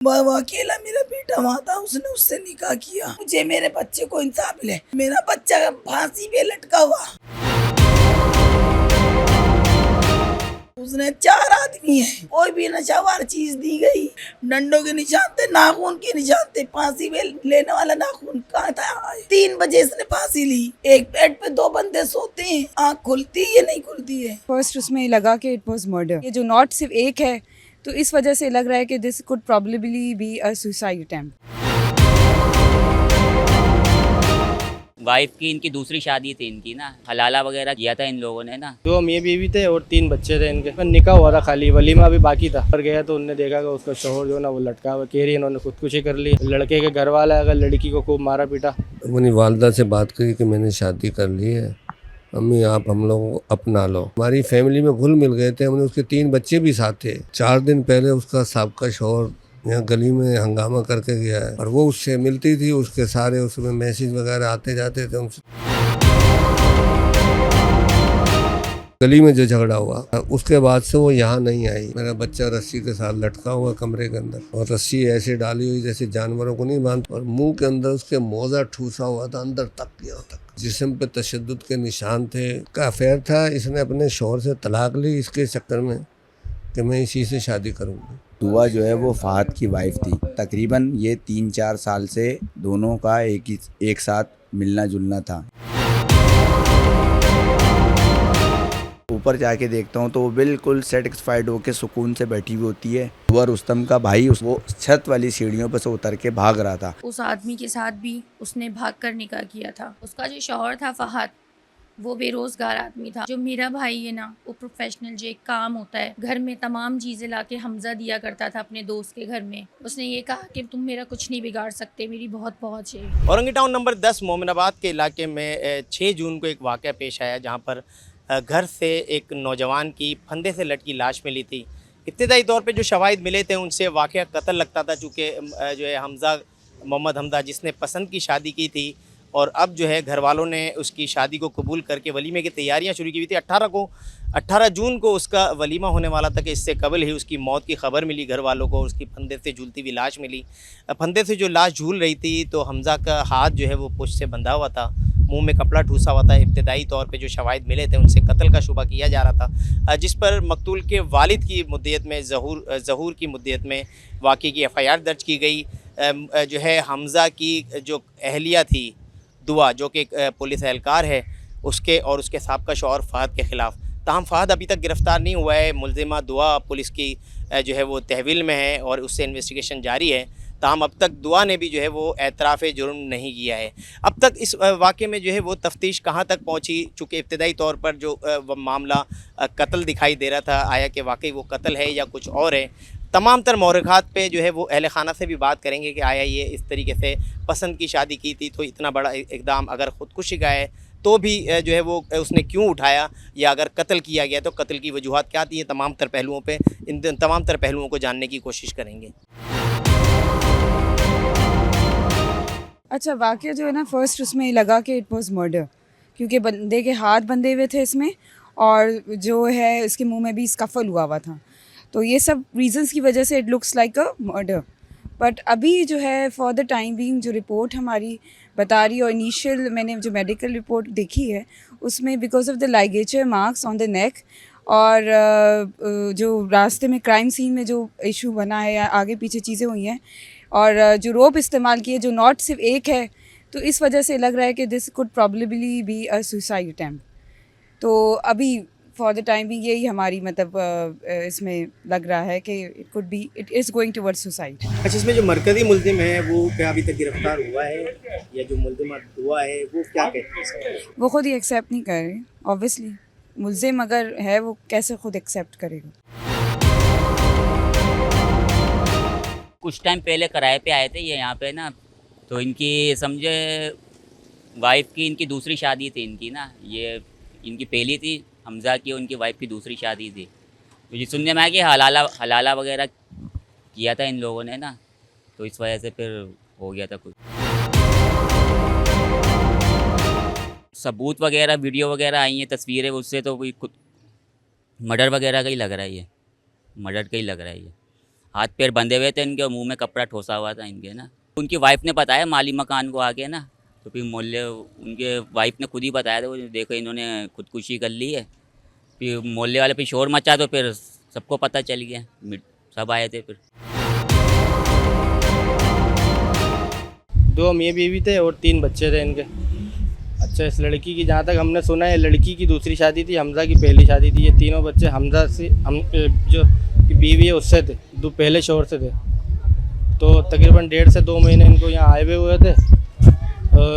वो अकेला मेरा बेटा वहाँ था, उसने उससे निकाह किया। मुझे मेरे बच्चे को इंसाफ मिले। मेरा बच्चा फांसी पे लटका हुआ। उसने 4 आदमी है, कोई भी नशावार चीज दी गई। डंडों के निशान थे, नाखून के निशान थे। फांसी पे लेने वाला नाखून कहाँ था? 3 बजे इसने फांसी ली। एक बेड पे 2 बंदे सोते हैं, आँख खुलती है नहीं खुलती है। फर्स्ट उसमें लगा कि इट वाज मर्डर। ये जो नॉट सिर्फ एक है, तो इस वजह से लग रहा है कि this could probably be a suicide attempt. Wife की इनकी दूसरी शादी थी इनकी ना, हलाला वगैरह किया था इन लोगों ने ना। 2 मियाँ बीवी थे और 3 बच्चे थे इनके। निकाह हुआ था, खाली वलीमा अभी बाकी था। पर गया तो उनने देखा कि उसका शोहर जो ना वो लटका हुआ। कह रही इन्होंने खुदकुशी कर ली। लड़के के घर वाला अगर लड़की को खूब मारा पीटा। अपनी वालदा से बात करी कि मैंने शादी कर ली है, अम्मी आप हम लोगों को अपना लो। हमारी फैमिली में घुल मिल गए थे। हमने उसके 3 बच्चे भी साथ थे। 4 दिन पहले उसका साबका शोहर यहाँ गली में हंगामा करके गया है और वो उससे मिलती थी। उसके सारे उसमें मैसेज वगैरह आते जाते थे उनसे। गली में जो झगड़ा हुआ उसके बाद से वो यहाँ नहीं आई। मेरा बच्चा रस्सी के साथ लटका हुआ कमरे के अंदर, और रस्सी ऐसे डाली हुई जैसे जानवरों को नहीं बांधते, और मुंह के अंदर उसके मोजा ठूसा हुआ था अंदर तक, यहाँ तक। जिस्म पे तशद्दुद के निशान थे। का अफेयर था। इसने अपने शौहर से तलाक ली इसके चक्कर में कि मैं इसी से शादी करूँगी। दुआ जो है वो फहद की वाइफ थी। तकरीबन ये 3-4 साल से दोनों का एक साथ मिलना जुलना था। ऊपर जाके देखता हूँ तो वो बिल्कुल सेटिस्फाइड होकर सुकून से बैठी हुई होती है। दुआ रुस्तम का भाई वो छत वाली सीढ़ियों पर से उतर के भाग रहा था। उस आदमी के साथ भी उसने भागकर निकाह किया था। उसका जो शौहर था फहद, वो बेरोजगार आदमी था। जो मेरा भाई है ना, वो प्रोफेशनल जो एक काम होता है, घर में तमाम चीज़ें लाके हमजा दिया करता था अपने दोस्त के घर में। उसने ये कहा कि तुम मेरा कुछ नहीं बिगाड़ सकते, मेरी बहुत पहुँच है। औरंगी टाउन नंबर 10 मोमिनाबाद के इलाके में 6 जून को एक वाक़या पेश आया, जहाँ पर घर से एक नौजवान की फंदे से लटकी लाश मिली थी। इब्तिदाई तौर पे जो शवाहिद मिले थे उनसे वाक़या कत्ल लगता था, चूँकि जो है मोहम्मद हमजा जिसने पसंद की शादी की थी, और अब जो है घर वालों ने उसकी शादी को कबूल करके वलीमे की तैयारियां शुरू की हुई थी। 18 जून को उसका वलीमा होने वाला था कि इससे कबल ही उसकी मौत की खबर मिली घर वालों को। उसकी फंदे से झूलती हुई लाश मिली। फंदे से जो लाश झूल रही थी तो हमजा का हाथ जो है वो पुश से बंधा हुआ था, मुंह में कपड़ा ठूसा हुआ था। इब्तिदाई तौर पे जो शवाहिद मिले थे उनसे कत्ल का शुबा किया जा रहा था, जिस पर मकतूल के वालिद की मुद्दत में ज़हूर की मुद्दत में वाक़े की FIR दर्ज की गई। जो है हमजा की जो अहलिया थी दुआ, जो कि पुलिस एहलकार है, उसके और उसके साबका शौहर फहद के ख़िलाफ़। ताहम फहद अभी तक गिरफ़्तार नहीं हुआ है। मुलज़िमा दुआ पुलिस की जो है वो तहवील में है और उससे इन्वेस्टिगेशन जारी है। ताहम अब तक दुआ ने भी जो है वो एतराफ़ जुर्म नहीं किया है। अब तक इस वाक़े में जो है वो तफ्तीश कहाँ तक पहुँची, चूँकि इब्तिदाई तौर पर जो मामला कत्ल दिखाई दे रहा था, आया कि वाकई वो कत्ल है या कुछ और है। तमाम तर मोरखात पे जो है वो अहल खाना से भी बात करेंगे कि आया ये इस तरीके से पसंद की शादी की थी तो इतना बड़ा इक़दाम, अगर ख़ुदकुशी का है तो भी जो है वो उसने क्यों उठाया, या अगर कत्ल किया गया तो कत्ल की वजूहात क्या थी। तमाम तर पहलुओं पे इन तमाम तर पहलुओं को जानने की कोशिश करेंगे। अच्छा, वाक़या जो है ना, फर्स्ट उसमें लगा कि इट वाज मर्डर, क्योंकि बंदे के हाथ बंधे हुए थे इसमें, और जो है इसके मुंह में भी स्कफल हुआ था। तो ये सब रीजंस की वजह से it looks like a murder. But अभी जो है फॉर द टाइम बीइंग जो रिपोर्ट हमारी बता रही है, और इनिशियल मैंने जो मेडिकल रिपोर्ट देखी है उसमें because of the ligature marks on the neck, और जो रास्ते में क्राइम सीन में जो इशू बना है या आगे पीछे चीज़ें हुई हैं, और जो रोप इस्तेमाल किए, जो नॉट सिर्फ एक है, तो इस वजह से लग रहा है कि this could probably be a suicide attempt. तो अभी फॉर द टाइम भी यही हमारी मतलब इसमें लग रहा है कि it is going towards suicide. अच्छा, इसमें जो मरकज़ी मुल्ज़िम है वो क्या अभी तक गिरफ़्तार हुआ है, या जो मुल्ज़िमा दुआ है वो क्या कहती है? वो ख़ुद ही एक्सेप्ट नहीं कर रहे। ऑब्वियसली मुल्ज़िम अगर है वो कैसे खुद एक्सेप्ट करेगा। कुछ टाइम पहले किराए पे आए थे ये यहाँ पे ना, तो इनकी समझे वाइफ की इनकी दूसरी शादी थी इनकी ना। ये इनकी पहली थी हमजा की, उनकी वाइफ की दूसरी शादी थी। तो ये सुनने में आया कि हलाला वगैरह किया था इन लोगों ने ना, तो इस वजह से फिर हो गया था कुछ। सबूत वगैरह, वीडियो वगैरह आई हैं, तस्वीरें, उससे तो कोई खुद मर्डर वगैरह का ही लग रहा है, ये मर्डर का ही लग रहा है ये। हाथ पैर बंधे हुए थे इनके और मुंह में कपड़ा ठोसा हुआ था इनके ना। उनकी वाइफ ने बताया माली मकान को आके ना, तो फिर मोहल्ले उनके वाइफ ने खुद ही बताया था, वो देखो इन्होंने खुदकुशी कर ली है। फिर मोहल्ले वाले फिर शोर मचा तो फिर सबको पता चल गया, सब आए थे फिर। 2 मियाँ बीवी थे और 3 बच्चे थे इनके। अच्छा, इस लड़की की जहाँ तक हमने सुना है, लड़की की दूसरी शादी थी, हमज़ा की पहली शादी थी। ये तीनों बच्चे हमज़ा से जो की बीवी है उससे थे, पहले शोहर से थे। तो तकरीबन 1.5 से 2 महीने इनको यहाँ आए हुए थे।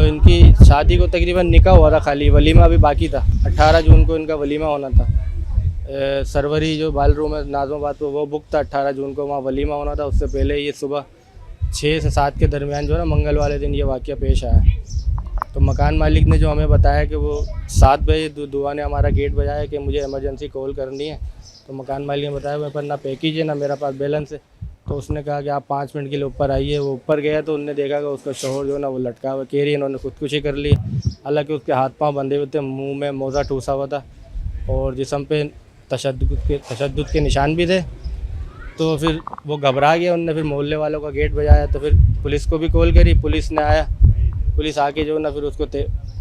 इनकी शादी को तकरीबन निकाह हुआ था, खाली वलीमा अभी बाकी था। 18 जून को इनका वलीमा होना था। सरवरी जो बाल रूम है नाज़माबाद पर, वो बुक था। 18 जून को वहाँ वलीमा होना था। उससे पहले ये सुबह 6 से 7 के दरमियान जो है ना, मंगल वाले दिन ये वाक़या पेश आया। तो मकान मालिक ने जो हमें बताया कि वो 7 बजे दुआ ने हमारा गेट बजाया कि मुझे इमरजेंसी कॉल करनी है। तो मकान मालिक ने बताया मेरे पास ना पैकेज है ना मेरा पास बैलेंस है। तो उसने कहा कि आप 5 मिनट के लिए ऊपर आइए। वो ऊपर गया तो उनने देखा कि उसका शोहर जो है ना वो लटका हुआ, कह रही इन्होंने खुदकुशी कर ली। हालांकि उसके हाथ पांव बंधे हुए थे, मुंह में मोज़ा ठूसा हुआ था और जिस्म पे तशद्दुद के निशान भी थे। तो फिर वो घबरा गया, उनने फिर मोहल्ले वालों का गेट बजाया। तो फिर पुलिस को भी कॉल करी, पुलिस ने आया। पुलिस आके जो ना फिर उसको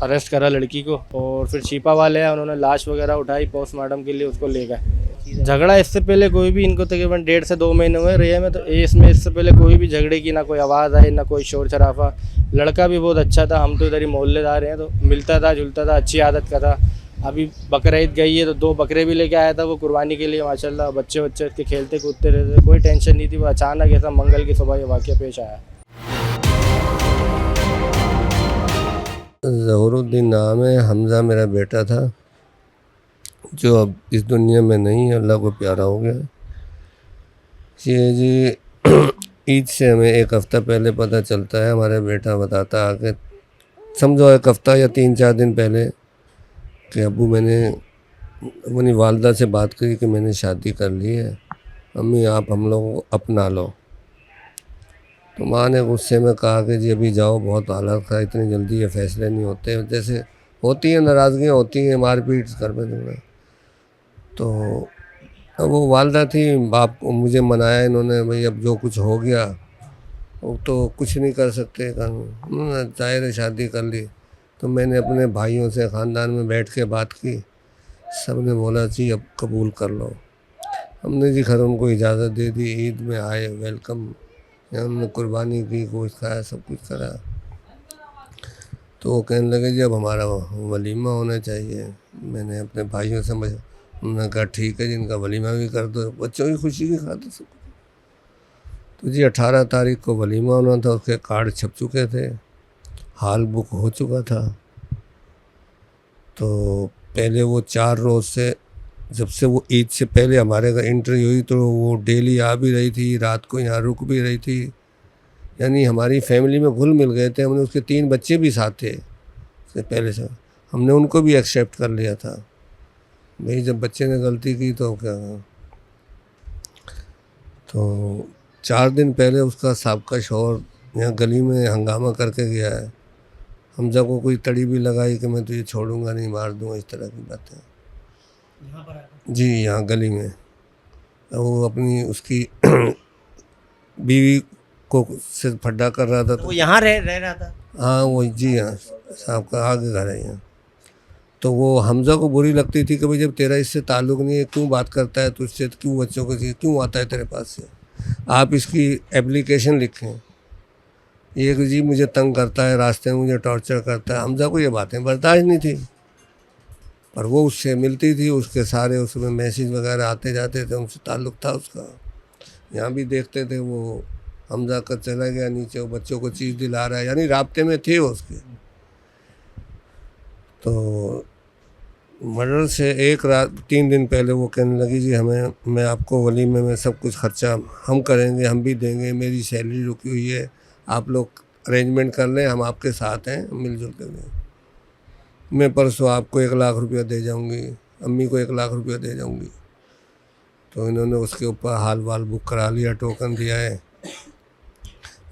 अरेस्ट करा लड़की को, और फिर छिपा वाले हैं उन्होंने लाश वगैरह उठाई, पोस्टमार्टम के लिए उसको ले गए। झगड़ा इससे पहले कोई भी, इनको तकरीबन 1.5 से 2 महीने हुए रहे में, तो इसमें इससे पहले कोई भी झगड़े की ना कोई आवाज़ आई ना कोई शोर शराफा। लड़का भी बहुत अच्छा था, हम तो इधर ही मोहल्लेदार हैं, तो मिलता था जुलता था, अच्छी आदत का था। अभी बकरीद गई है तो 2 बकरे भी लेके आया था वो कुर्बानी के लिए, माशाल्लाह। बच्चे इसके खेलते कूदते रहते, कोई टेंशन नहीं थी। वो अचानक ऐसा मंगल की सुबह ये वाक़या पेश आया। ज़हूरुद्दीन नाम है, हमज़ा मेरा बेटा था जो अब इस दुनिया में नहीं है, अल्लाह को प्यारा हो गया। ये जी ईद से हमें 1 हफ़्ता पहले पता चलता है, हमारा बेटा बताता आके, समझो 1 हफ़्ता या 3-4 दिन पहले, कि अब्बू मैंने अपनी वालदा से बात करी कि मैंने शादी कर ली है, अम्मी आप हम लोगों को अपना लो। तो माँ ने गुस्से में कहा कि जी अभी जाओ, बहुत हालत खराब, इतनी जल्दी ये फैसले नहीं होते। जैसे होती हैं नाराज़गियाँ, होती हैं मारपीट कर में दूँगा। तो अब वो वालदा थी, बाप को मुझे मनाया इन्होंने, भाई अब जो कुछ हो गया वो तो कुछ नहीं कर सकते कानून, जाहिर है शादी कर ली। तो मैंने अपने भाइयों से ख़ानदान में बैठ के बात की, सब ने बोला जी अब कबूल कर लो। हमने जी खैर उनको इजाज़त दे दी, ईद में आए, वेलकम, हमने कुर्बानी की, गोश्त खाया, सब कुछ करा। तो वो कहने लगे जी अब हमारा वलीमा होना चाहिए। मैंने अपने भाइयों से उन्होंने कहा ठीक है जी, इनका वलीमा भी कर दो, बच्चों की खुशी की खातिर सब। तो जी 18 तारीख को वलीमा होना था, उसके कार्ड छप चुके थे, हाल बुक हो चुका था। तो पहले वो 4 रोज़ से, जब से वो ईद से पहले हमारे घर एंट्री हुई, तो वो डेली आ भी रही थी, रात को यहाँ रुक भी रही थी, यानी हमारी फैमिली में घुल मिल गए थे। हमने उसके 3 बच्चे भी साथ थे उससे पहले से, हमने उनको भी एक्सेप्ट कर लिया था। भाई जब बच्चे ने गलती की तो क्या। तो 4 दिन पहले उसका साबका शौहर यहाँ गली में हंगामा करके गया है, हमजा को कोई तड़ी भी लगाई कि मैं तुझे छोड़ूंगा नहीं, मार दूंगा, इस तरह की बातें जी यहाँ गली में। वो अपनी उसकी बीवी को सिर फड्डा कर रहा था। तो वो यहाँ रह रहा था? हाँ वो जी हाँ, साहब का आगे घर है यहाँ। तो वो हमजा को बुरी लगती थी कि भाई जब तेरा इससे ताल्लुक़ नहीं है, क्यों बात करता है तुझसे, क्यों बच्चों को क्यों आता है तेरे पास से, आप इसकी एप्लीकेशन लिखें। ये कि जी मुझे तंग करता है, रास्ते में मुझे टॉर्चर करता है। हमजा को ये बातें बर्दाश्त नहीं थी, पर वो उससे मिलती थी, उसके सारे उसमें मैसेज वगैरह आते जाते थे, उनसे ताल्लुक़ था उसका। यहाँ भी देखते थे वो हमजा का चला गया नीचे, वो बच्चों को चीज़ दिला रहा है, यानी राब्ते में थे उसके। तो मर्डर से 3 दिन पहले वो कहने लगी जी मैं आपको वलीमे में सब कुछ खर्चा हम करेंगे, हम भी देंगे, मेरी सैलरी रुकी हुई है, आप लोग अरेंजमेंट कर लें, हम आपके साथ हैं, मिलजुल कर दें। मैं परसों आपको 1 लाख रुपया दे जाऊंगी, अम्मी को 1 लाख रुपया दे जाऊंगी। तो इन्होंने उसके ऊपर हाल वाल बुक करा लिया, टोकन दिया है।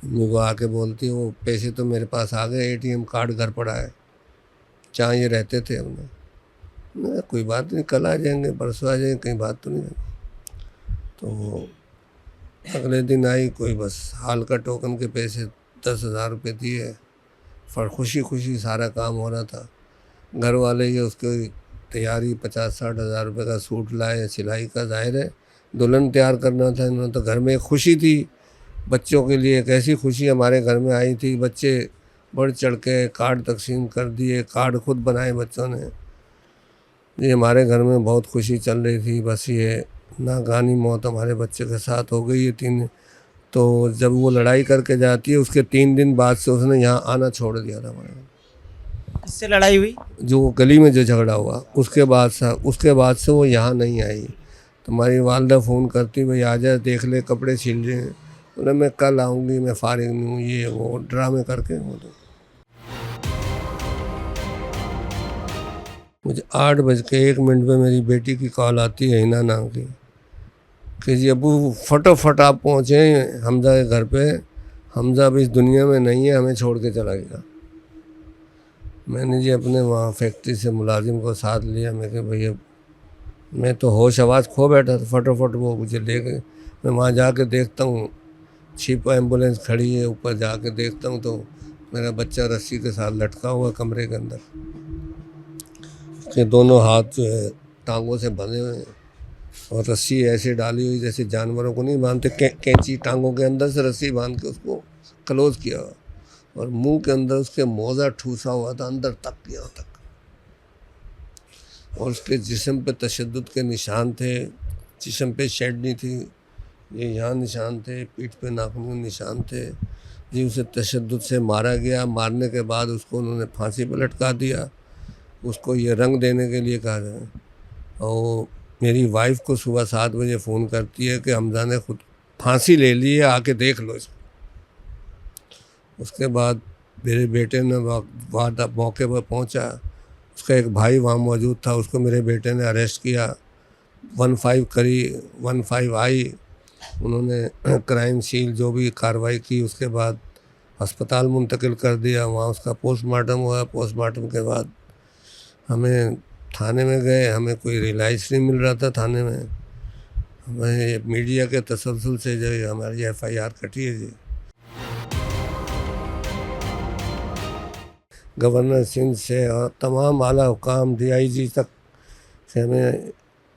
अम्मी को आके बोलती है वो पैसे तो मेरे पास आ गए, ATM कार्ड घर पड़ा है, जहाँ ये रहते थे हमने। कोई बात नहीं, कल आ जाएंगे, परसों आ जाएंगे, कहीं बात तो नहीं है। तो अगले दिन आई, कोई बस हाल का टोकन के पैसे 10,000 रुपये दिए, पर खुशी खुशी सारा काम हो रहा था। घर वाले ये उसकी तैयारी 50-60 हज़ार रुपये का सूट लाए, सिलाई का, जाहिर है दुल्हन तैयार करना था इन्होंने। तो घर में एक खुशी थी बच्चों के लिए, एक ऐसी खुशी हमारे घर में आई थी। बच्चे बढ़ चढ़ के कार्ड तकसीम कर दिए, कार्ड खुद बनाए बच्चों ने। ये हमारे घर में बहुत खुशी चल रही थी। बस ये नागानी मौत हमारे बच्चे के साथ हो गई है 3। तो जब वो लड़ाई करके जाती है उसके 3 दिन बाद से उसने यहाँ आना छोड़ दिया था हमारे। किससे लड़ाई हुई? जो गली में जो झगड़ा हुआ उसके बाद से वो यहाँ नहीं आई। तो हमारी वालदा फ़ोन करती, भाई आ जा, देख ले कपड़े सिल रहे हैं। बोले मैं कल आऊँगी, मैं फारिग नहीं हूँ, ये वो ड्रामे करके। वो तो मुझे 8:01 पे मेरी बेटी की कॉल आती है हिना नाम की, कि जी अबू फटाफट आप पहुँचे हमज़ा के घर पे, हमज़ा अब इस दुनिया में नहीं है, हमें छोड़ के चला गया। मैंने जी अपने वहाँ फैक्ट्री से मुलाजिम को साथ लिया। मैं कि भैया मैं तो होश आवाज़ खो बैठा था, फटाफट वो मुझे ले गए। मैं वहाँ जाके देखता हूँ छिप एम्बुलेंस खड़ी है, ऊपर जाके देखता हूँ तो मेरा बच्चा रस्सी के साथ लटका हुआ कमरे के अंदर। उसके दोनों हाथ जो है टांगों से बंधे हुए हैं और रस्सी ऐसे डाली हुई जैसे जानवरों को नहीं बांधते, कैंची टांगों के अंदर से रस्सी बांध के उसको क्लोज किया हुआ, और मुंह के अंदर उसके मोज़ा ठूसा हुआ था अंदर तक, यहाँ तक। और उसके जिस्म पे तशद्दुद के निशान थे, जिस्म पे शेड नहीं थी, ये यहाँ निशान थे, पीठ पे नाखून के निशान थे जी। उसे तशद्दुद से मारा गया। मारने के बाद उसको उन्होंने फांसी पर लटका दिया। उसको ये रंग देने के लिए कहा गया। और मेरी वाइफ को सुबह 7 बजे फ़ोन करती है कि हमज़ा ने खुद फांसी ले ली है, आके देख लो इसको। उसके बाद मेरे बेटे ने मौके पर पहुंचा। उसका एक भाई वहाँ मौजूद था, उसको मेरे बेटे ने अरेस्ट किया। 15 आई, उन्होंने क्राइम सील जो भी कार्रवाई की, उसके बाद अस्पताल मुंतकिल कर दिया। वहाँ उसका पोस्टमार्टम हुआ। पोस्टमार्टम के बाद हमें थाने में गए, हमें कोई रिलाइज नहीं मिल रहा था थाने में। हमें मीडिया के तसलसल से जो है हमारी FIR कटी है जी। गवर्नर सिंध से और तमाम आला हुकाम DIG तक से हमें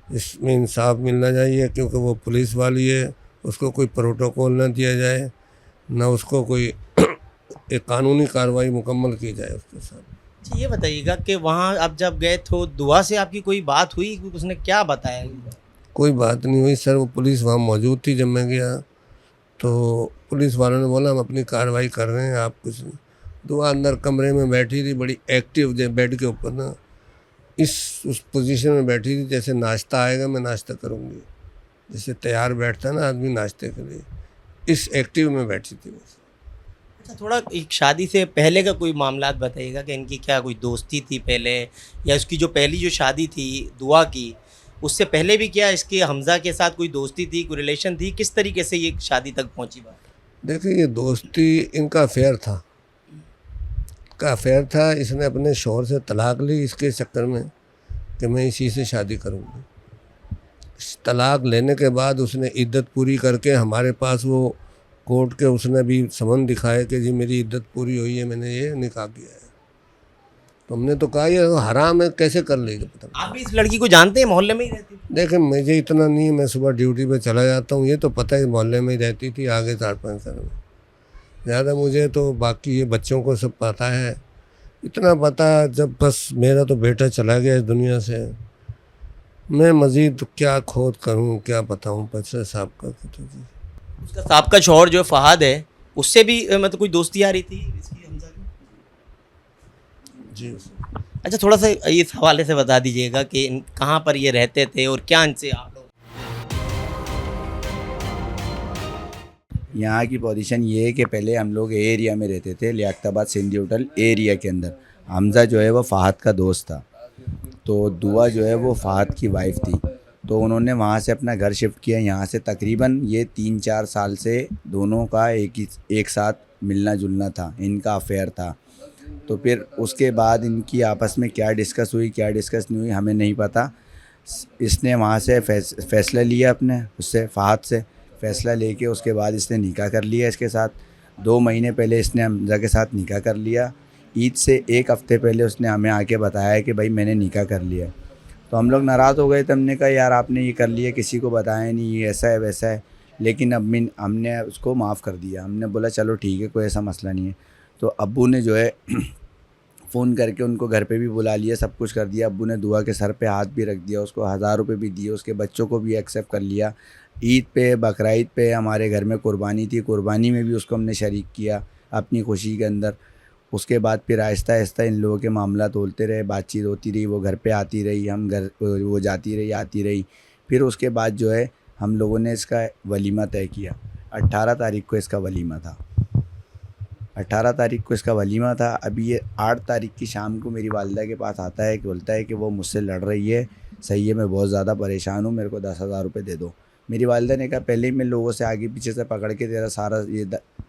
इसमें इंसाफ मिलना चाहिए, क्योंकि वो पुलिस वाली है, उसको कोई प्रोटोकॉल ना दिया जाए, ना उसको कोई एक कानूनी कार्रवाई मुकम्मल की जाए उसके साथ। अच्छा, ये बताइएगा कि वहाँ आप जब गए तो दुआ से आपकी कोई बात हुई? उसने क्या बताया? कोई बात नहीं हुई सर। वो पुलिस वहाँ मौजूद थी जब मैं गया, तो पुलिस वालों ने बोला हम अपनी कार्रवाई कर रहे हैं, आप कुछ नहीं। दुआ अंदर कमरे में बैठी थी, बड़ी एक्टिव, बेड के ऊपर ना उस पोजीशन में बैठी थी जैसे नाश्ता आएगा मैं नाश्ता करूँगी, जैसे तैयार बैठता है ना आदमी नाश्ते के लिए, इस एक्टिव में बैठी थी बस। अच्छा, थोड़ा एक शादी से पहले का कोई मामलात बताइएगा कि इनकी क्या कोई दोस्ती थी पहले, या उसकी जो पहली जो शादी थी दुआ की, उससे पहले भी क्या इसके हमज़ा के साथ कोई दोस्ती थी, कोई रिलेशन थी? किस तरीके से ये शादी तक पहुंची बात? देखिए ये दोस्ती इनका अफेयर था। इसने अपने शौहर से तलाक ली इसके चक्कर में कि मैं इसी से शादी करूँगी। तलाक लेने के बाद उसने इद्दत पूरी करके हमारे पास वो कोर्ट के उसने भी समन दिखाए कि जी मेरी इद्दत पूरी हुई है, मैंने ये निकाह किया है। तो हमने तो कहा ये हराम है, कैसे कर लेगी पता। आप भी इस लड़की को जानते हैं? मोहल्ले में ही रहती थी? देखें मुझे इतना नहीं, मैं सुबह ड्यूटी पे चला जाता हूँ, ये तो पता है मोहल्ले में ही रहती थी, आगे 4-5 साल में। ज़्यादा मुझे तो बाकी ये बच्चों को सब पता है। इतना पता जब बस मेरा तो बेटा चला गया इस दुनिया से, मैं मज़ीद क्या खोद करूँ, क्या बताऊँ बच्चे साहब का। तो जी उसका साहब शौहर जो फहाद है, उससे भी मतलब कोई दोस्ती आ रही थी इसकी हमज़ा की? जी। अच्छा, थोड़ा सा इस हवाले से बता दीजिएगा कि कहाँ पर ये रहते थे और क्या इनसे आप लोग? यहाँ की पोजीशन ये है कि पहले हम लोग एरिया में रहते थे, लियाकताबाद सिंधी होटल एरिया के अंदर। हमज़ा जो है वो फ़हद का दोस्त था, तो दुआ जो है वो फ़हद की वाइफ थी। तो उन्होंने वहाँ से अपना घर शिफ्ट किया यहाँ से। तकरीबन ये 3-4 साल से दोनों का एक साथ मिलना जुलना था, इनका अफेयर था। तो फिर उसके बाद इनकी आपस में क्या डिस्कस हुई क्या डिस्कस नहीं हुई हमें नहीं पता। इसने वहाँ से फैसला लिया अपने उससे फ़हद से, फ़ैसला लेके उसके बाद इसने निकाह कर लिया इसके साथ। 2 महीने पहले इसने हमज़ा के साथ निकाह कर लिया। ईद से 1 हफ़्ते पहले उसने हमें आके बताया कि भाई मैंने निकाह कर लिया। तो हम लोग नाराज़ हो गए थे, हमने कहा यार आपने ये कर लिया, किसी को बताया नहीं, ये ऐसा है वैसा है। लेकिन अब हमने उसको माफ़ कर दिया। हमने बोला चलो ठीक है, कोई ऐसा मसला नहीं है। तो अब्बू ने जो है फ़ोन करके उनको घर पे भी बुला लिया, सब कुछ कर दिया। अब्बू ने दुआ के सर पे हाथ भी रख दिया, उसको 1000 रुपये भी दिए, उसके बच्चों को भी एक्सेप्ट कर लिया। ईद पे, बकरीद पे हमारे घर में कुर्बानी थी, कुर्बानी में भी उसको हमने शरीक किया अपनी खुशी के अंदर। उसके बाद फिर आहिस्ता आहिस्ता इन लोगों के मामला तोलते रहे, बातचीत होती रही, वो घर पे आती रही, हम घर वो जाती रही आती रही। फिर उसके बाद जो है हम लोगों ने इसका वलीमा तय किया। 18 तारीख को इसका वलीमा था। 18 तारीख को इसका वलीमा था। अभी ये 8 तारीख की शाम को मेरी वालिदा के पास आता है कि बोलता है कि वो मुझसे लड़ रही है, सही है, मैं बहुत ज़्यादा परेशान हूँ, मेरे को 10,000 रुपये दे दो। मेरी वालिदा ने कहा पहले ही मैं लोगों से आगे पीछे से पकड़ के तेरा सारा ये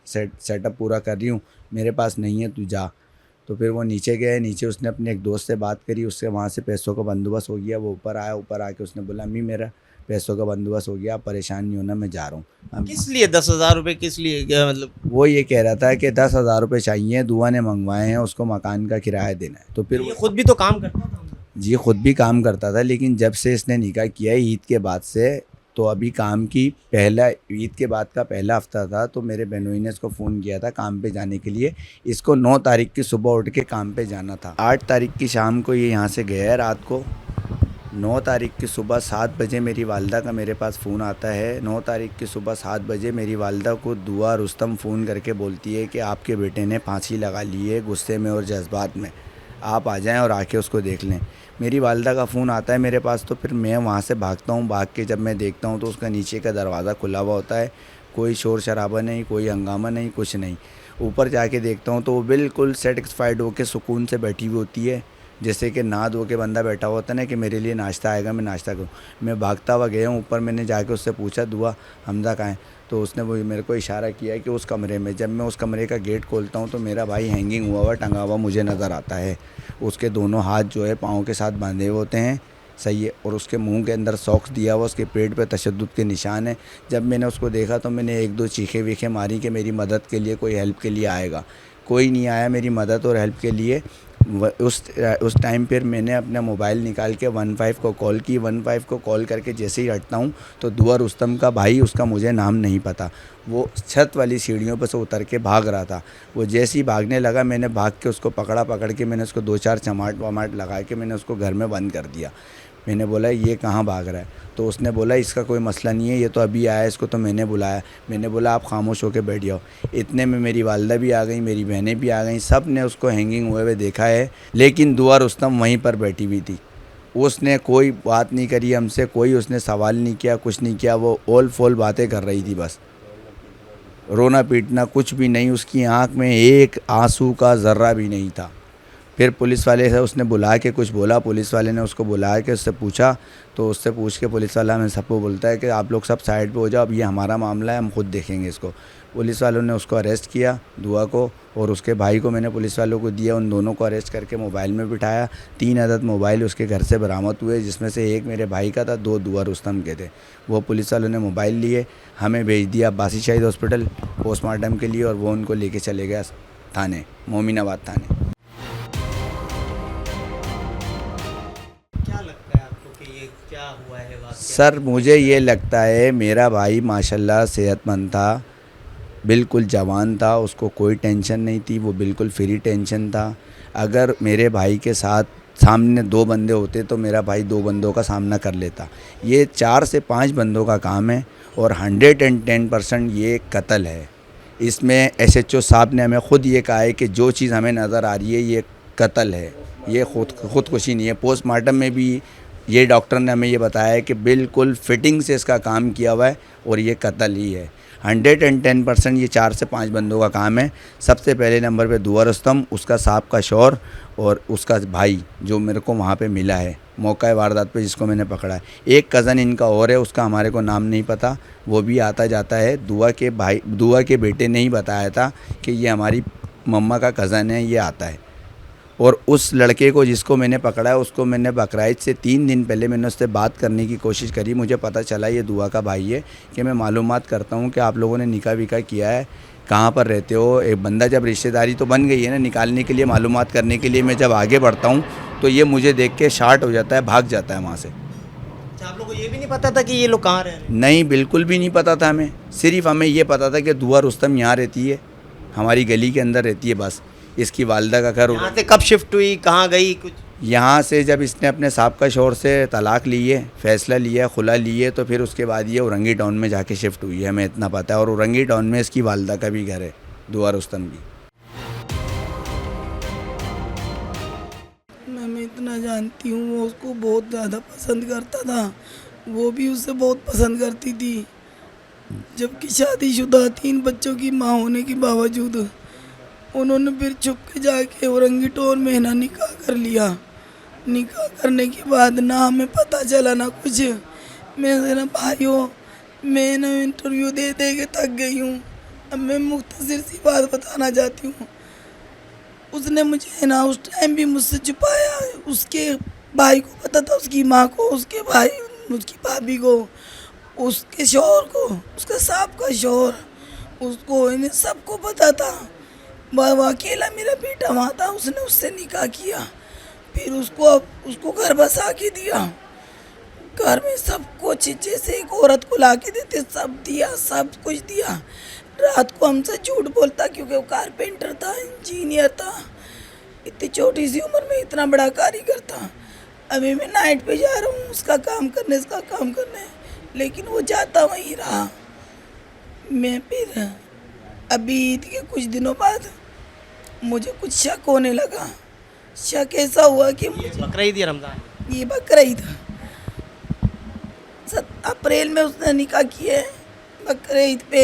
सेटअप पूरा कर रही हूँ, मेरे पास नहीं है, तू जा। तो फिर वो नीचे गए, नीचे उसने अपने एक दोस्त से बात करी, उससे वहाँ से पैसों का बंदोबस्त हो गया। वो ऊपर आया, ऊपर आके उसने बोला अम्मी मेरा पैसों का बंदोबस्त हो गया, आप परेशान नहीं होना, मैं जा रहा हूँ। किस लिए 10,000 रुपये, किस लिए, क्या मतलब? वो ये कह रहा था कि 10,000 रुपये चाहिए, दुआ ने मंगवाए हैं, उसको मकान का किराया देना है। तो फिर ये खुद भी तो काम करता था। जी खुद भी काम करता था, लेकिन जब से इसने निकाह किया है ईद के बाद से, तो अभी काम की ईद के बाद का पहला हफ्ता था, तो मेरे बहनोई ने इसको फ़ोन किया था काम पे जाने के लिए। इसको 9 तारीख की सुबह उठ के काम पे जाना था। 8 तारीख की शाम को ये यहाँ से गया है रात को। 9 तारीख की सुबह 7 बजे मेरी वालिदा का मेरे पास फ़ोन आता है। 9 तारीख की सुबह 7 बजे मेरी वालिदा को दुआ रुस्तम फ़ोन करके बोलती है कि आपके बेटे ने फांसी लगा ली है गुस्से में और जज्बात में, आप आ जाएं और आके उसको देख लें। मेरी वालिदा का फ़ोन आता है मेरे पास, तो फिर मैं वहाँ से भागता हूँ। भाग के जब मैं देखता हूँ तो उसका नीचे का दरवाज़ा खुला हुआ होता है, कोई शोर शराबा नहीं, कोई हंगामा नहीं, कुछ नहीं। ऊपर जाके देखता हूँ तो वो बिल्कुल सेटिस्फाइड होकर सुकून से बैठी हुई होती है, जैसे कि नहा धो के बंदा बैठा होता है ना कि मेरे लिए नाश्ता आएगा, मैं नाश्ता करूँ। मैं भागता हुआ गया हूँ ऊपर, मैंने जाके उससे पूछा दुआ हमज़ा कहाँ है, तो उसने वो मेरे को इशारा किया कि उस कमरे में। जब मैं उस कमरे का गेट खोलता हूँ तो मेरा भाई हैंगिंग हुआ टंगा हुआ मुझे नज़र आता है। उसके दोनों हाथ जो है पाँव के साथ बांधे हुए होते हैं, सही है, और उसके मुंह के अंदर सॉक्स दिया हुआ, उसके पेट पे तशद्दुद के निशान है। जब मैंने उसको देखा तो मैंने 1-2 चीखें वीखें मारी कि मेरी मदद के लिए कोई हेल्प के लिए आएगा। कोई नहीं आया मेरी मदद और हेल्प के लिए। उस टाइम पर मैंने अपना मोबाइल निकाल के 15 को कॉल की। 15 को कॉल करके जैसे ही हटता हूँ तो दुआ रुस्तम का भाई, उसका मुझे नाम नहीं पता, वो छत वाली सीढ़ियों पर से उतर के भाग रहा था। वो जैसे ही भागने लगा मैंने भाग के उसको पकड़ के मैंने उसको 2-4 चमाट वमाट लगा के मैंने उसको घर में बंद कर दिया। मैंने बोला ये कहाँ भाग रहा है, तो उसने बोला इसका कोई मसला नहीं है, ये तो अभी आया, इसको तो मैंने बुलाया। मैंने बोला आप खामोश होकर बैठ जाओ। इतने में मेरी वालिदा भी आ गई, मेरी बहनें भी आ गई, सब ने उसको हैंगिंग हुए हुए देखा है, लेकिन दुआ रुस्तम वहीं पर बैठी हुई थी। उसने कोई बात नहीं करी हमसे, कोई उसने सवाल नहीं किया, कुछ नहीं किया। वो ओल फोल बातें कर रही थी, बस रोना पीटना कुछ भी नहीं। उसकी आँख में एक आंसू का ज़र्रा भी नहीं था। फिर पुलिस वाले से उसने बुला के कुछ बोला, पुलिस वाले ने उसको बुला के उससे पूछा, तो उससे पूछ के पुलिस वाला हमें सबको बोलता है कि आप लोग सब साइड पे हो जाओ, अब ये हमारा मामला है, हम खुद देखेंगे इसको। पुलिस वालों ने उसको अरेस्ट किया, दुआ को, और उसके भाई को मैंने पुलिस वालों को दिया। उन दोनों को अरेस्ट करके मोबाइल में बिठाया। 3 अदद मोबाइल उसके घर से बरामद हुए, जिसमें से एक मेरे भाई का था, 2 दुआ रुस्तम के थे। वो पुलिस वालों ने मोबाइल लिए, हमें भेज दिया बासी शहीद हॉस्पिटल पोस्टमार्टम के लिए, और वो उनको लेके चले गया थाने, मोमिनाबाद थाने। क्या लगता है आपको कि ये क्या हुआ है वाक़या? सर मुझे ये लगता है मेरा भाई माशाल्लाह सेहतमंद था, बिल्कुल जवान था, उसको कोई टेंशन नहीं थी, वो बिल्कुल फ्री टेंशन था। अगर मेरे भाई के साथ सामने 2 बंदे होते तो मेरा भाई 2 बंदों का सामना कर लेता। ये 4 से 5 बंदों का काम है, और 110% ये कत्ल है। इसमें SHO साहब ने हमें ख़ुद ये कहा है कि जो चीज़ हमें नज़र आ रही है ये कत्ल है, ये खुदकुशी नहीं है। पोस्टमार्टम में भी ये डॉक्टर ने हमें ये बताया है कि बिल्कुल फिटिंग से इसका काम किया हुआ है, और ये कत्ल ही है। 110% ये 4 से 5 बंदों का काम है। सबसे पहले नंबर पे दुआ रुस्तम, उसका साहब का शौहर, और उसका भाई जो मेरे को वहाँ पे मिला है मौका वारदात पे, जिसको मैंने पकड़ा है। एक कज़न इनका और है, उसका हमारे को नाम नहीं पता, वो भी आता जाता है। दुआ के बेटे ने ही बताया था कि ये हमारी मम्मा का कज़न है, ये आता है। और उस लड़के को जिसको मैंने पकड़ा है उसको मैंने बकरीद से 3 दिन पहले मैंने उससे बात करने की कोशिश करी। मुझे पता चला ये दुआ का भाई है कि मैं मालूमात करता हूँ कि आप लोगों ने निकाह विकाह किया है, कहाँ पर रहते हो। एक बंदा जब रिश्तेदारी तो बन गई है ना, निकालने के लिए मालूमात करने के लिए मैं जब आगे बढ़ता हूँ तो ये मुझे देख के शार्ट हो जाता है, भाग जाता है वहाँ से। अच्छा, आप लोगों को ये भी नहीं पता था कि ये लोग कहाँ रह रहे हैं? नहीं, बिल्कुल भी नहीं पता था हमें। सिर्फ हमें ये पता था कि दुआ रुस्तम यहाँ रहती है, हमारी गली के अंदर रहती है बस। इसकी वालदा का घर यहाँ से कब शिफ्ट हुई, कहाँ गई कुछ? यहाँ से जब इसने अपने साहब शौहर से तलाक ली है, फ़ैसला लिया, खुला ली है, तो फिर उसके बाद ये औरंगी टाउन में जाके शिफ्ट हुई है, हमें इतना पता है। और औरंगी टाउन में इसकी वालदा का भी घर है, दुआ रुस्तम की। मैं इतना जानती हूँ, वो उसको बहुत ज़्यादा पसंद करता था, वो भी उसे बहुत पसंद करती थी। जबकि शादीशुदा 3 बच्चों की माँ होने के बावजूद उन्होंने फिर छुप के जाके औरंगी टाउन में ना निकाह कर लिया। निकाह करने के बाद ना हमें पता चला ना कुछ। मैं ना भाइयों, मैं ना इंटरव्यू दे के थक गई हूँ। अब मैं मुख्तसर सी बात बताना चाहती हूँ। उसने मुझे ना उस टाइम भी मुझसे छुपाया। उसके भाई को पता था, उसकी माँ को, उसके भाई, उसकी भाभी को, उसके शौहर को, उसके साहब का शौहर, उसको, इन्हें सबको पता था। वो अकेला मेरा बेटा वहाँ था, उसने उससे निकाह किया। फिर उसको घर बसा के दिया। घर में सब कुछ जैसे एक औरत को ला के देते सब दिया, सब कुछ दिया। रात को हमसे झूठ बोलता क्योंकि वो कारपेंटर था, इंजीनियर था। इतनी छोटी सी उम्र में इतना बड़ा कारीगर था। अभी मैं नाइट पे जा रहा हूँ उसका काम करने, इसका काम करने, लेकिन वो जाता वहीं रहा। मैं फिर अभी ईद के कुछ दिनों बाद मुझे कुछ शक होने लगा। शक ऐसा हुआ कि बकरीद या रमज़ान? ये बकरीद 7 अप्रैल में उसने निकाह किया है। बकरीद पे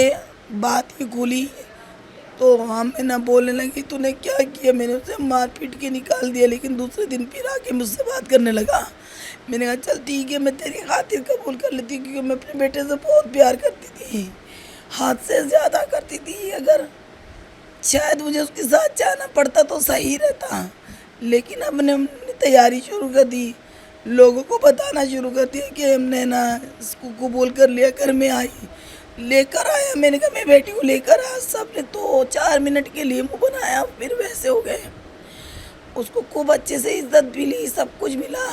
बात ही खुली तो हमें ना बोलने लगी तूने क्या किया। मैंने उसे मार पीट के निकाल दिया, लेकिन दूसरे दिन फिर आके मुझसे बात करने लगा। मैंने कहा चल ठीक है, मैं तेरी खातिर कबूल कर लेती हूँ, क्योंकि मैं अपने बेटे से बहुत प्यार करती थी, हाथ से ज़्यादा करती थी। अगर शायद मुझे उसके साथ जाना पड़ता तो सही रहता, लेकिन अब हमने तैयारी शुरू कर दी, लोगों को बताना शुरू कर दिया कि हमने ना इसको कबूल कर लिया। घर में आई, लेकर आया, मैंने कहा मैं बेटी को लेकर आया। सब ने तो 4 मिनट के लिए मुँह बनाया, फिर वैसे हो गए। उसको खूब अच्छे से इज्जत भी ली, सब कुछ मिला।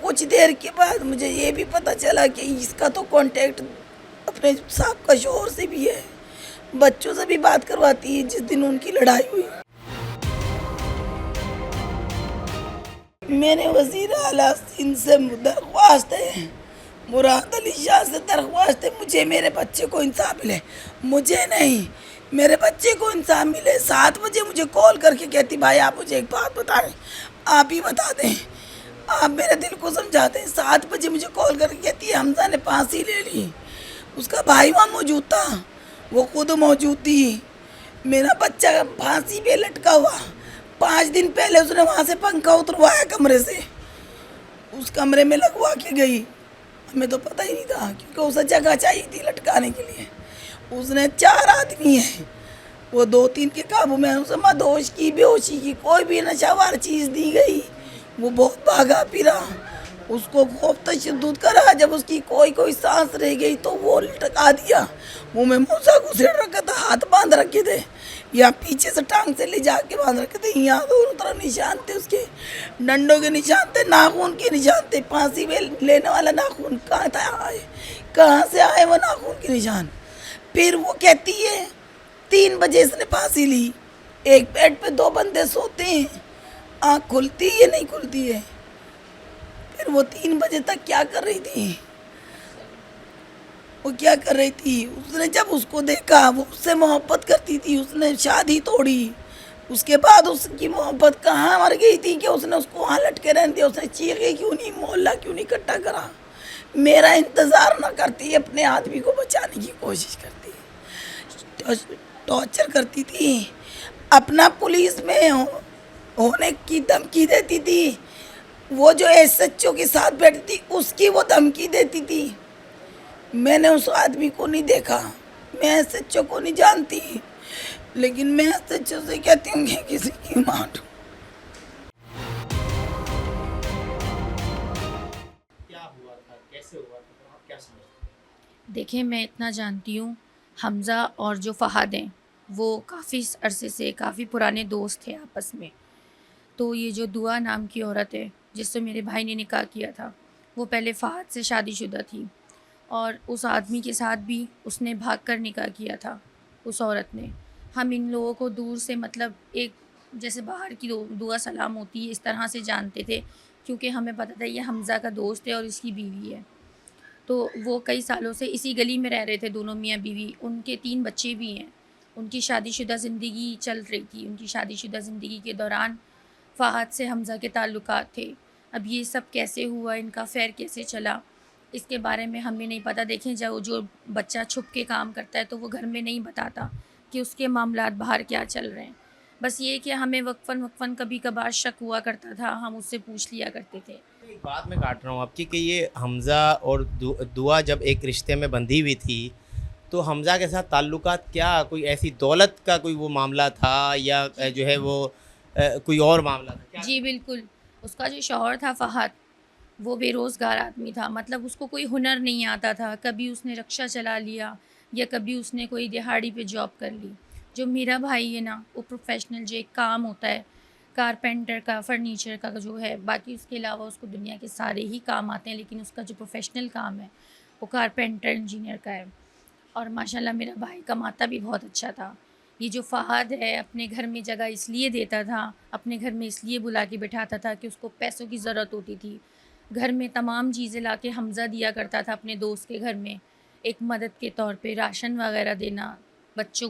कुछ देर के बाद मुझे ये भी पता चला कि इसका तो कांटेक्ट अपने साहब का शौहर से भी है, बच्चों से भी बात करवाती है। जिस दिन उनकी लड़ाई हुई, मैंने वज़ीर आला सिंध से दरख्वास्त है, मुराद अली शाह से दरख्वास्त है, मुझे मेरे बच्चे को इंसाफ मिले। मुझे नहीं, मेरे बच्चे को इंसाफ मिले। 7 बजे मुझे कॉल करके कहती भाई आप मुझे एक बात बताएं, आप ही बता दें, आप मेरे दिल को समझा दें। 7 बजे मुझे कॉल करके कहती है हमजा ने फांसी ले ली। उसका भाई वहाँ मौजूद था, वो खुद मौजूद थी। मेरा बच्चा फांसी पे लटका हुआ। 5 दिन पहले उसने वहाँ से पंखा उतरवाया कमरे से, उस कमरे में लगवा के गई। हमें तो पता ही नहीं था, क्योंकि उसे जगह चाहिए थी लटकाने के लिए। उसने 4 आदमी हैं, वो 2-3 के काबू में। उसे मदहोश की, बेहोशी की, कोई भी नशावार चीज़ दी गई, वो बहुत भागा फिरा। उसको खूब तशद्दुद करा। जब उसकी कोई सांस रह गई तो वो लटका दिया। मुँह में मूसा घुसेड़ रखा था, हाथ बांध रखे थे, या पीछे से टांग से ले जाके बांध रखे थे। यहाँ दोनों तरफ निशान थे, उसके डंडों के निशान थे, नाखून के निशान थे। फांसी में लेने वाला नाखून कहाँ से आए वो नाखून के निशान। फिर वो कहती है 3 बजे इसने फांसी ली। एक बेड पे 2 बंदे सोते हैं, आँख खुलती है नहीं खुलती है। फिर वो 3 बजे तक क्या कर रही थी, वो क्या कर रही थी। उसने जब उसको देखा, वो उससे मोहब्बत करती थी, उसने शादी तोड़ी। उसके बाद उसकी मोहब्बत कहाँ मर गई थी कि उसने उसको वहाँ लटके रहने दिया। उसने चीखे क्यों नहीं, मोहल्ला क्यों नहीं इकट्ठा करा, मेरा इंतज़ार ना करती, अपने आदमी को बचाने की कोशिश करती, टॉर्चर करती थी, अपना पुलिस में होने की धमकी देती थी। वो जो SHO के साथ बैठी थी उसकी वो धमकी देती थी। मैंने उस आदमी को नहीं देखा, मैं SHO को नहीं जानती, लेकिन मैं SHO से कहती हूँ कि किसी की माँ देखिए, मैं इतना जानती हूँ, हमज़ा और जो फ़हाद हैं वो काफ़ी अरसे से काफ़ी पुराने दोस्त थे आपस में। तो ये जो दुआ नाम की औरत है जिससे मेरे भाई ने निकाह किया था, वो पहले फ़हाद से शादीशुदा थी और उस आदमी के साथ भी उसने भाग कर निकाह किया था, उस औरत ने। हम इन लोगों को दूर से मतलब एक जैसे बाहर की दुआ सलाम होती है इस तरह से जानते थे, क्योंकि हमें पता था ये हमज़ा का दोस्त है और इसकी बीवी है। तो वो कई सालों से इसी गली में रह रहे थे दोनों मियाँ बीवी। उनके 3 बच्चे भी हैं। उनकी शादीशुदा ज़िंदगी चल रही थी। उनकी शादीशुदा ज़िंदगी के दौरान फ़हाद से हमज़ा के ताल्लुकात थे। अब ये सब कैसे हुआ, इनका अफ़ेयर कैसे चला, इसके बारे में हमें नहीं पता। देखें, जो बच्चा छुप के काम करता है तो वो घर में नहीं बताता कि उसके मामलात बाहर क्या चल रहे हैं। बस ये कि हमें वक़्फ़न कभी कभार शक हुआ करता था, हम उससे पूछ लिया करते थे। एक बात मैं काट रहा हूँ आपकी कि ये हमज़ा और दुआ जब एक रिश्ते में बंधी हुई थी, तो हमज़ा के साथ ताल्लुकात क्या कोई ऐसी दौलत का कोई वो मामला था या जो है वो कोई और मामला था क्या? जी बिल्कुल, उसका जो शौहर था फ़हाद, वो बेरोज़गार आदमी था। मतलब उसको कोई हुनर नहीं आता था। कभी उसने रिक्शा चला लिया या कभी उसने कोई दिहाड़ी पे जॉब कर ली। जो मेरा भाई है ना, वो प्रोफ़ेशनल जो एक काम होता है कारपेंटर का, फर्नीचर का जो है, बाकी उसके अलावा उसको दुनिया के सारे ही काम आते हैं, लेकिन उसका जो प्रोफ़ेशनल काम है वो कारपेंटर इंजीनियर का है। और माशाल्लाह मेरा भाई कमाता भी बहुत अच्छा था। ये जो फ़हाद है अपने घर में जगह इसलिए देता था, अपने घर में इसलिए बुला के बिठाता था कि उसको पैसों की ज़रूरत होती थी। घर में तमाम चीज़ें ला के हमज़ा दिया करता था अपने दोस्त के घर में, एक मदद के तौर पे राशन वग़ैरह देना, बच्चों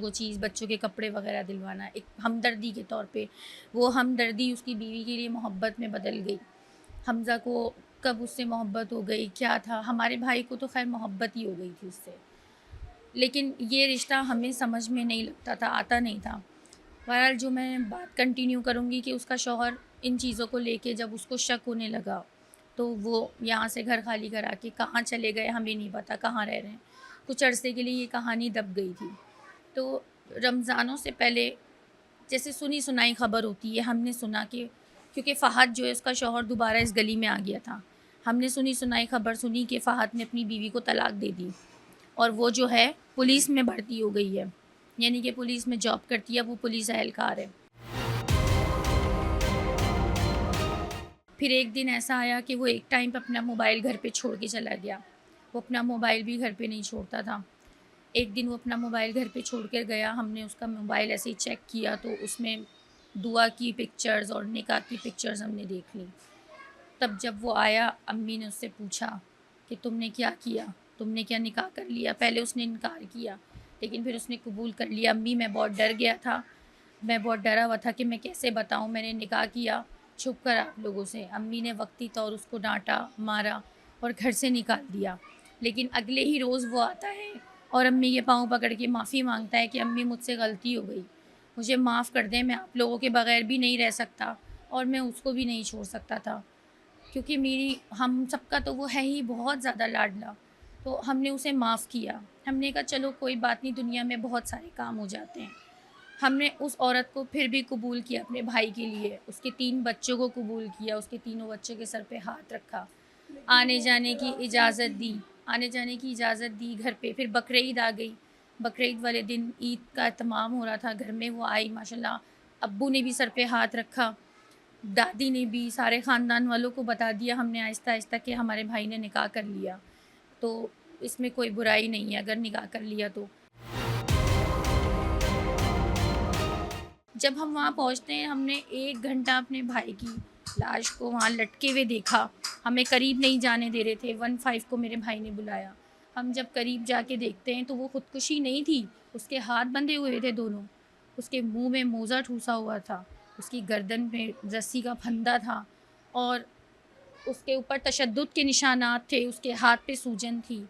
के कपड़े वग़ैरह दिलवाना, एक हमदर्दी के तौर पे। वो हमदर्दी उसकी बीवी के लिए मोहब्बत में बदल गई। हमज़ा को कब उससे मोहब्बत हो गई, क्या था? हमारे भाई को तो ख़ैर मोहब्बत ही हो गई थी उससे। लेकिन ये रिश्ता हमें समझ में नहीं लगता था, आता नहीं था। बहरहाल जो मैं बात कंटिन्यू करूँगी कि उसका शौहर इन चीज़ों को लेके जब उसको शक होने लगा, तो वो यहाँ से घर खाली करा के कहाँ चले गए हमें नहीं पता, कहाँ रह रहे हैं। कुछ अरसे के लिए ये कहानी दब गई थी। तो रमज़ानों से पहले जैसे सुनी सुनाई खबर होती है, हमने सुना कि क्योंकि फ़हाद जो है उसका शौहर दोबारा इस गली में आ गया था। हमने सुनी सुनाई खबर सुनी कि फ़हाद ने अपनी बीवी को तलाक दे दी और वो जो है पुलिस में भर्ती हो गई है, यानी कि पुलिस में जॉब करती है, वो पुलिस एहलकार है। फिर एक दिन ऐसा आया कि वो एक टाइम पे अपना मोबाइल घर पे छोड़ के चला गया। वो अपना मोबाइल भी घर पे नहीं छोड़ता था। एक दिन वो अपना मोबाइल घर पे छोड़ कर गया, हमने उसका मोबाइल ऐसे ही चेक किया तो उसमें दुआ की पिक्चर्स और निकाह की पिक्चर्स हमने देख ली। तब जब वो आया, अम्मी ने उससे पूछा कि तुमने क्या किया, तुमने क्या निकाह कर लिया? पहले उसने इनकार किया, लेकिन फिर उसने कबूल कर लिया। अम्मी, मैं बहुत डर गया था, मैं बहुत डरा हुआ था कि मैं कैसे बताऊं, मैंने निकाह किया छुप कर आप लोगों से। अम्मी ने वक्ती तौर उसको डांटा, मारा और घर से निकाल दिया। लेकिन अगले ही रोज़ वो आता है और अम्मी के पाँव पकड़ के माफ़ी मांगता है कि अम्मी मुझसे गलती हो गई, मुझे माफ़ कर दें, मैं आप लोगों के बग़ैर भी नहीं रह सकता और मैं उसको भी नहीं छोड़ सकता था, क्योंकि मेरी हम सबका तो वो है ही बहुत ज़्यादा लाडला। तो हमने उसे माफ़ किया। हमने कहा चलो कोई बात नहीं, दुनिया में बहुत सारे काम हो जाते हैं। हमने उस औरत को फिर भी कबूल किया अपने भाई के लिए, उसके 3 बच्चों को कबूल किया, उसके तीनों बच्चों के सर पे हाथ रखा, आने जाने की इजाज़त दी घर पे। फिर बकरीद आ गई। बकरीद वाले दिन ईद का एहतमाम हो रहा था घर में, वो आई माशाल्लाह। अब्बू ने भी सर पे हाथ रखा, दादी ने भी, सारे ख़ानदान वालों को बता दिया हमने आहिस्ता आहिस्ता कि हमारे भाई ने निकाह कर लिया। तो इसमें कोई बुराई नहीं है अगर निकाह कर लिया तो। जब हम वहाँ पहुँचते हैं, हमने 1 घंटा अपने भाई की लाश को वहाँ लटके हुए देखा। हमें करीब नहीं जाने दे रहे थे। 15 को मेरे भाई ने बुलाया। हम जब करीब जाके देखते हैं तो वो ख़ुदकुशी नहीं थी, उसके हाथ बंधे हुए थे दोनों, उसके मुंह में मोज़ा ठूसा हुआ था, उसकी गर्दन में रस्सी का फंदा था और उसके ऊपर तशद्दुद के निशानात थे, उसके हाथ पे सूजन थी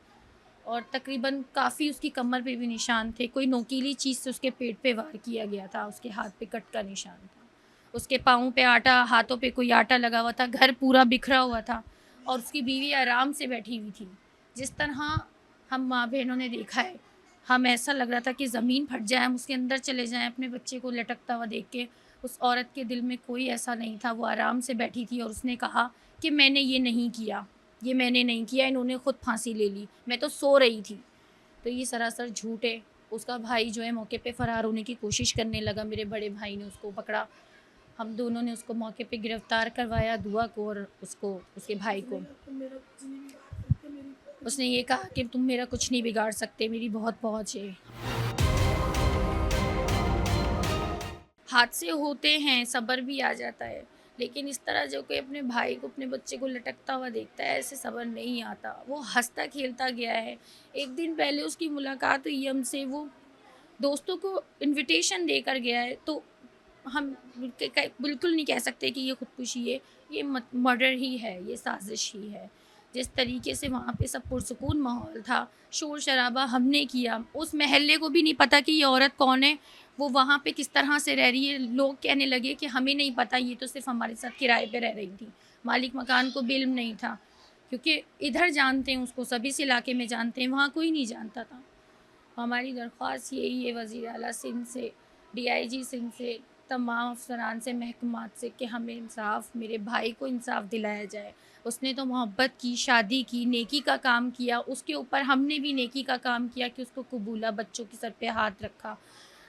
और तकरीबन काफ़ी उसकी कमर पे भी निशान थे। कोई नोकीली चीज़ से उसके पेट पे वार किया गया था, उसके हाथ पे कट का निशान था, उसके पाँव पे आटा, हाथों पे कोई आटा लगा हुआ था, घर पूरा बिखरा हुआ था और उसकी बीवी आराम से बैठी हुई थी। जिस तरह हम माँ बहनों ने देखा है, हम ऐसा लग रहा था कि ज़मीन फट जाए, हम उसके अंदर चले जाएँ अपने बच्चे को लटकता हुआ देख के। उस औरत के दिल में कोई ऐसा नहीं था, वो आराम से बैठी थी और उसने कहा कि मैंने ये नहीं किया, इन्होंने ख़ुद फांसी ले ली, मैं तो सो रही थी। तो ये सरासर झूठ है। उसका भाई जो है मौके पे फ़रार होने की कोशिश करने लगा, मेरे बड़े भाई ने उसको पकड़ा, हम दोनों ने उसको मौके पे गिरफ़्तार करवाया, दुआ को और उसको, उसके भाई को। उसने ये कहा कि तुम मेरा कुछ नहीं बिगाड़ सकते, मेरी बहुत पहुँच है। हादसे होते हैं, सब्र भी आ जाता है, लेकिन इस तरह जो कोई अपने भाई को, अपने बच्चे को लटकता हुआ देखता है, ऐसे सब्र नहीं आता। वो हंसता खेलता गया है। एक दिन पहले उसकी मुलाकात हुई हमसे, वो दोस्तों को इनविटेशन देकर गया है, तो हम बिल्कुल नहीं कह सकते कि ये खुदकुशी है, ये मर्डर ही है, ये साजिश ही है। जिस तरीके से वहाँ पे सब पुरसुकून माहौल था, शोर शराबा हमने किया, उस महल्ले को भी नहीं पता कि ये औरत कौन है, वो वहाँ पे किस तरह से रह रही है। लोग कहने लगे कि हमें नहीं पता, ये तो सिर्फ हमारे साथ किराए पे रह रही थी, मालिक मकान को इल्म नहीं था, क्योंकि इधर जानते हैं उसको, सभी इस इलाके में जानते हैं, वहाँ कोई नहीं जानता था। हमारी दरख्वास्त यही है वज़ीर आला सिंध से, DIG सिंध से, तमाम अफसरान से, महकमात से, कि हमें इंसाफ, मेरे भाई को इंसाफ दिलाया जाए। उसने तो मोहब्बत की, शादी की, नेकी का काम किया, उसके ऊपर हमने भी नेकी का काम किया कि उसको कबूला, बच्चों के सर पे हाथ रखा।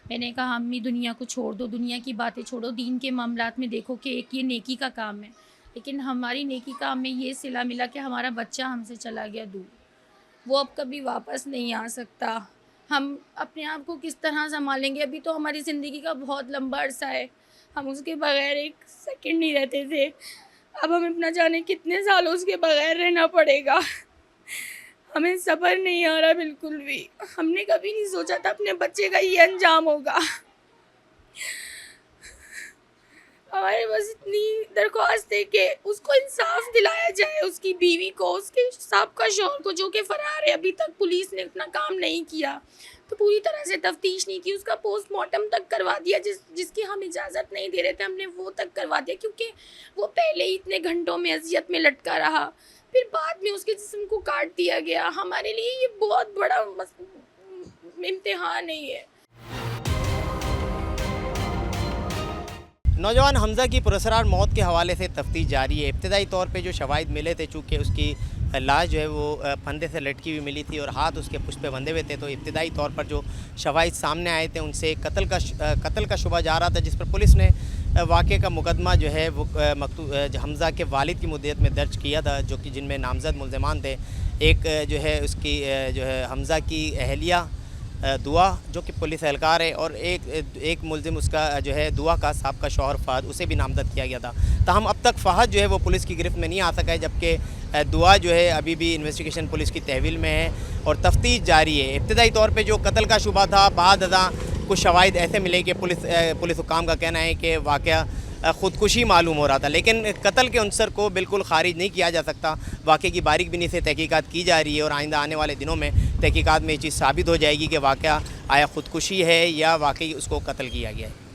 मैंने कहा अम्मी दुनिया को छोड़ दो, दुनिया की बातें छोड़ो, दीन के मामलात में देखो कि एक ये नेकी का काम है, लेकिन हमारी नेकी का हमें ये सिला मिला कि हमारा बच्चा हमसे चला गया दूर, वो अब कभी वापस नहीं आ सकता। हम अपने आप को किस तरह संभालेंगे? अभी तो हमारी ज़िंदगी का बहुत लंबा अरसा है, हम उसके बगैर एक सेकंड नहीं रहते थे, अब हमें अपना जाने कितने साल उसके बगैर रहना पड़ेगा। हमें सब्र नहीं आ रहा बिल्कुल भी। हमने कभी नहीं सोचा था अपने बच्चे का ये अंजाम होगा। हमारे बस इतनी दरख्वास्त है कि उसको इंसाफ दिलाया जाए, उसकी बीवी को, उसके साबका शौहर को, जो कि फ़रार है। अभी तक पुलिस ने अपना काम नहीं किया, तो पूरी तरह से तफ्तीश नहीं की, उसका पोस्टमार्टम तक करवा दिया, जिसकी हम इजाज़त नहीं दे रहे थे, हमने वो तक करवा दिया, क्योंकि वो पहले ही इतने घंटों में अज़ियत में लटका रहा, फिर बाद में उसके जिस्म को काट दिया गया। हमारे लिए ये बहुत बड़ा इम्तिहान है। नौजवान हमज़ा की पुरअसरार मौत के हवाले से तफ्तीश जारी है। इब्तदाई तौर पे जो शवाहिद मिले थे, चूँकि उसकी लाश जो है वो फंदे से लटकी हुई मिली थी और हाथ उसके पुष्प पे बंधे हुए थे, तो इब्तदाई तौर पर जो शवाहिद सामने आए थे उनसे कत्ल का शुबा जा रहा था, जिस पर पुलिस ने वाक़े का मुकदमा जो है वो हमज़ा के वालिद की मुद्दत में दर्ज किया था, जो कि जिनमें नामज़द मुल्ज़िमान थे। एक जो है उसकी जो है हमज़ा की अहलिया दुआ, जो कि पुलिस एहलकार है, और एक मुल्ज़िम उसका जो है दुआ का साहब का शौहर फ़हद, उसे भी नामज़द किया गया था। ताहम अब तक फ़हद जो है वो पुलिस की गिरफ्त में नहीं आ सका है, जबकि दुआ जो है अभी भी इन्वेस्टिगेशन पुलिस की तहवील में है और तफ्तीश जारी है। इब्तदाई तौर पे जो कत्ल का शुबा था, बाद कुछ शवाहिद ऐसे मिले कि पुलिस हुकाम का कहना है कि वाक़या ख़ुदकुशी मालूम हो रहा था, लेकिन कत्ल के अंसर को बिल्कुल खारिज नहीं किया जा सकता। वाक़े की बारीक बिनी से तहकीकात की जा रही है और आइंदा आने वाले दिनों में तहकीकात में ये चीज़ साबित हो जाएगी कि वाक़या आया ख़ुदकुशी है या वाकई उसको कत्ल किया गया है।